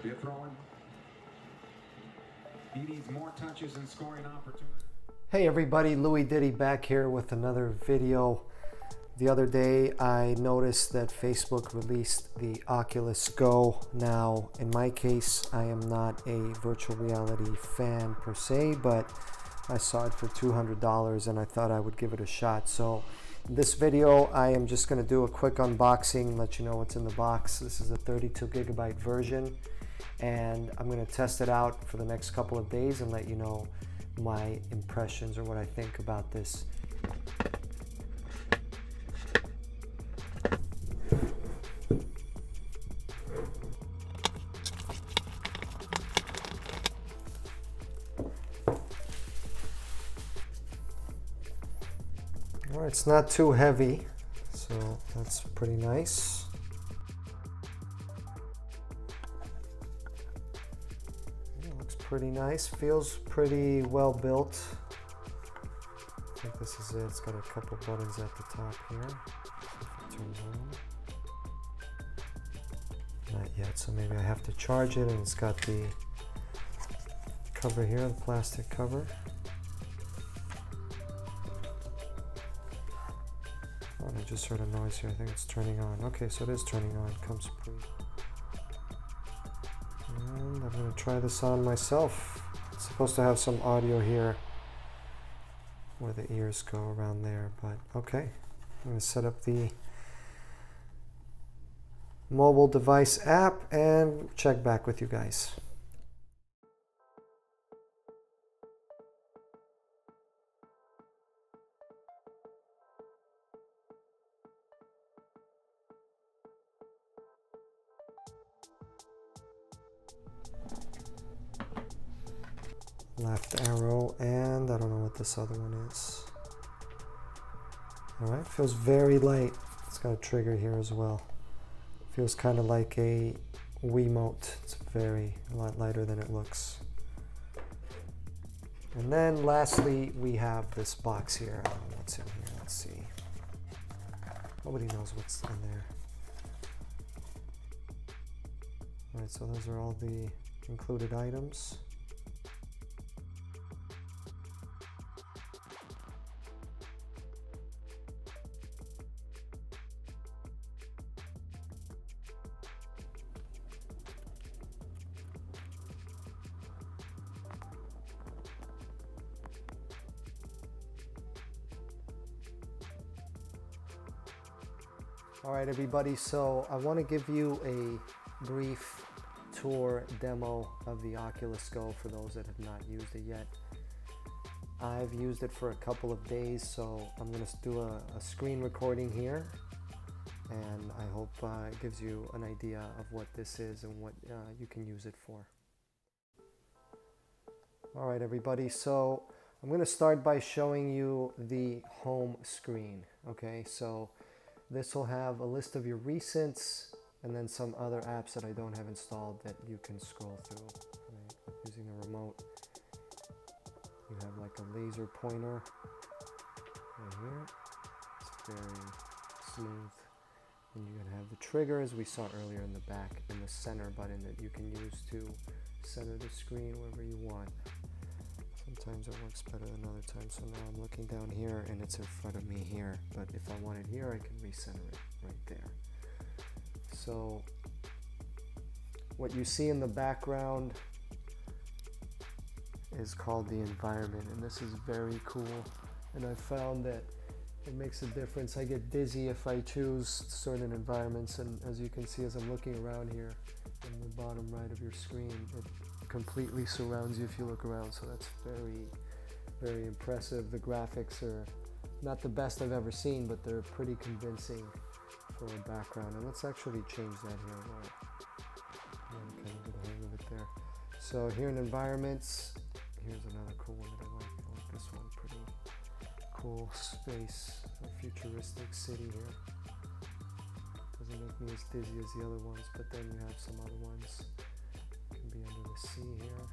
Be a throw-in. He needs more touches and scoring opportunities. Hey everybody, Louie Diddy back here with another video. The other day I noticed that Facebook released the Oculus Go. Now in my case I am not a virtual reality fan per se, but I saw it for $200 and I thought I would give it a shot. So in this video I am just going to do a quick unboxing, let you know what's in the box. This is a 32 gigabyte version and I'm going to test it out for the next couple of days and let you know my impressions or what I think about this. All right, it's not too heavy, so that's pretty nice. It looks pretty nice, feels pretty well built. I think this is it. It's got a couple buttons at the top here. If it turns on. Not yet, so maybe I have to charge it, and it's got the cover here, the plastic cover. Oh, I just heard a noise here. I think it's turning on. Okay, so it is turning on. Comes pre. And I'm going to try this on myself. It's supposed to have some audio here where the ears go around there, but okay. I'm going to set up the mobile device app and check back with you guys. Left arrow, and I don't know what this other one is. All right, feels very light. It's got a trigger here as well. Feels kind of like a Wiimote. It's a lot lighter than it looks. And then lastly, we have this box here. I don't know what's in here. Let's see. Nobody knows what's in there. All right, so those are all the included items. All right, everybody, so I want to give you a brief tour demo of the Oculus Go for those that have not used it yet. I've used it for a couple of days, so I'm going to do a screen recording here, and I hope it gives you an idea of what this is and what you can use it for. All right, everybody, so I'm going to start by showing you the home screen. Okay, so this will have a list of your recents and then some other apps that I don't have installed that you can scroll through. Right? Using a remote, you have like a laser pointer right here. It's very smooth. And you can have the trigger, as we saw earlier in the back, and the center button that you can use to center the screen wherever you want. Sometimes it works better than other times. So now I'm looking down here and it's in front of me here, but if I want it here I can recenter it right there. So what you see in the background is called the environment, and this is very cool, and I found that it makes a difference. I get dizzy if I choose certain environments, and as you can see as I'm looking around here in the bottom right of your screen, it completely surrounds you if you look around, so that's very impressive. The graphics are not the best I've ever seen, but they're pretty convincing for a background. And let's actually change that here. Kind of get a hang of it there. So here in environments, here's another cool one that I like this one. Pretty cool space, a futuristic city here. Doesn't make me as dizzy as the other ones, but then you have some other ones. Can be under the sea here.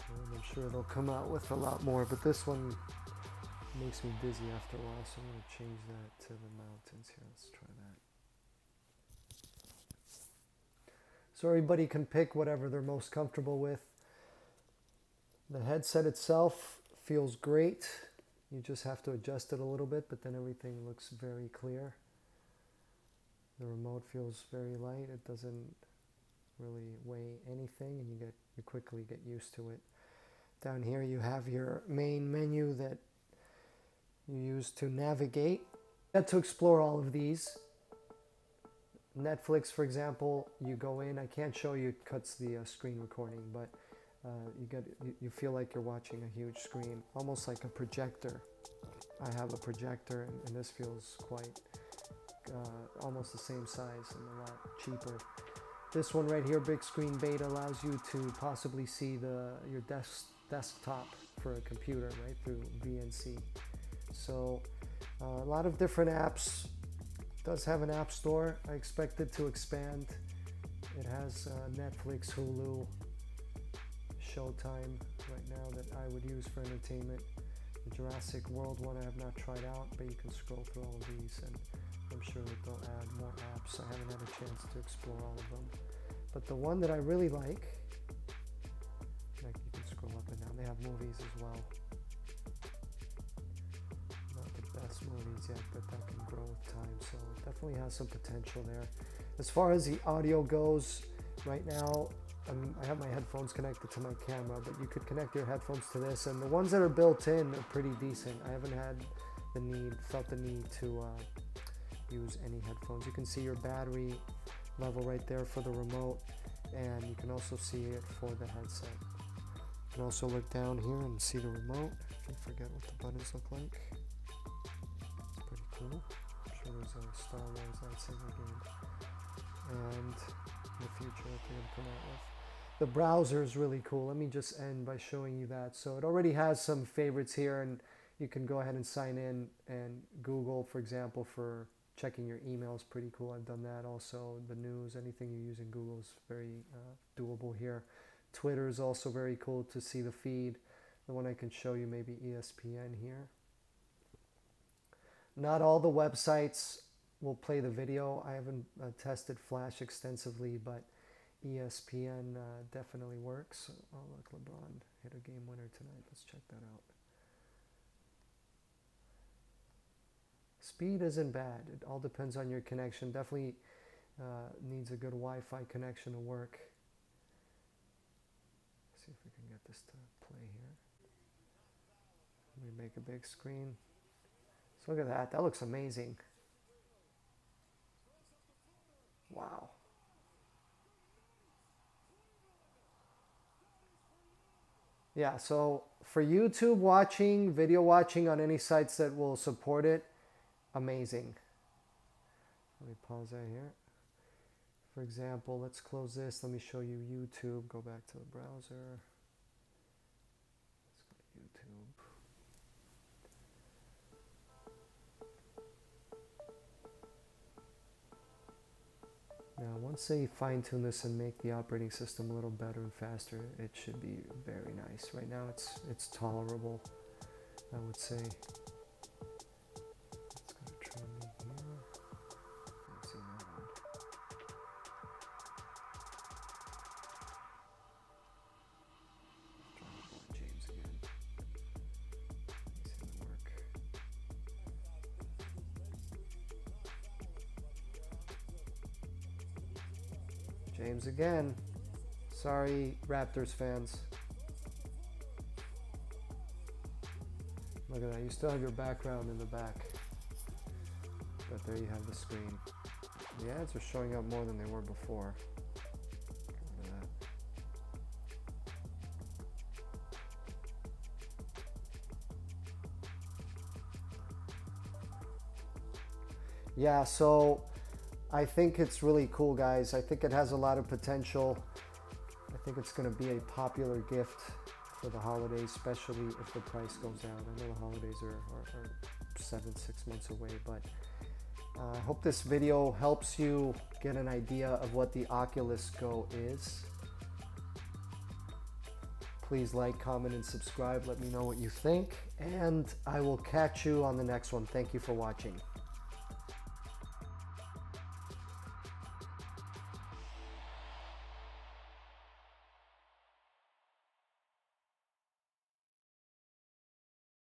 And I'm sure they'll come out with a lot more, but this one makes me dizzy after a while, so I'm going to change that to the mountains here. Let's try that. So everybody can pick whatever they're most comfortable with. The headset itself feels great. You just have to adjust it a little bit, but then everything looks very clear. The remote feels very light. It doesn't really weigh anything, and you quickly get used to it. Down here you have your main menu that you use to navigate. Get to explore all of these. Netflix, for example, you go in. I can't show you, it cuts the screen recording, but you feel like you're watching a huge screen, almost like a projector. I have a projector, and this feels quite almost the same size and a lot cheaper. This one right here, big screen beta, allows you to possibly see your desktop for a computer, right, through VNC. So a lot of different apps. It does have an app store. I expect it to expand. It has Netflix, Hulu, Showtime right now that I would use for entertainment. The Jurassic World one I have not tried out, but you can scroll through all of these, and I'm sure that they'll add more apps. I haven't had a chance to explore all of them. But the one that I really like you can scroll up and down. They have movies as well. Not the best movies yet, but that can grow with time, so it definitely has some potential there. As far as the audio goes, right now I have my headphones connected to my camera, but you could connect your headphones to this, and the ones that are built in are pretty decent. I haven't felt the need to use any headphones. You can see your battery level right there for the remote, and you can also see it for the headset. You can also look down here and see the remote. I forget what the buttons look like. It's pretty cool. I'm sure there's a Star Wars lightsaber game, and in the future that they're going to come out with. The browser is really cool. Let me just end by showing you that. So it already has some favorites here, and you can go ahead and sign in, and Google, for example, for checking your email is pretty cool. I've done that also. The news, anything you use in Google is very doable here. Twitter is also very cool to see the feed. The one I can show you, maybe ESPN here. Not all the websites will play the video. I haven't tested Flash extensively, but ESPN definitely works. Oh look, LeBron hit a game winner tonight. Let's check that out. Speed isn't bad. It all depends on your connection. Definitely needs a good Wi-Fi connection to work. Let's see if we can get this to play here. Let me make a big screen. So look at that. That looks amazing. Wow. Yeah, so for YouTube watching, video watching on any sites that will support it, amazing. Let me pause that here. For example, let's close this. Let me show you YouTube. Go back to the browser. Let's go to YouTube. Now, once they fine-tune this and make the operating system a little better and faster, it should be very nice. Right now, it's tolerable, I would say. Let's go to trending here. Let's see that one. Try to block James again. Let's see the work. James again. Sorry, Raptors fans. Look at that. You still have your background in the back. But there you have the screen. The ads are showing up more than they were before. Look at that. Yeah, so I think it's really cool, guys. I think it has a lot of potential. I think it's going to be a popular gift for the holidays, especially if the price goes down. I know the holidays are 6 months away, but I hope this video helps you get an idea of what the Oculus Go is. Please like, comment, and subscribe. Let me know what you think, and I will catch you on the next one. Thank you for watching.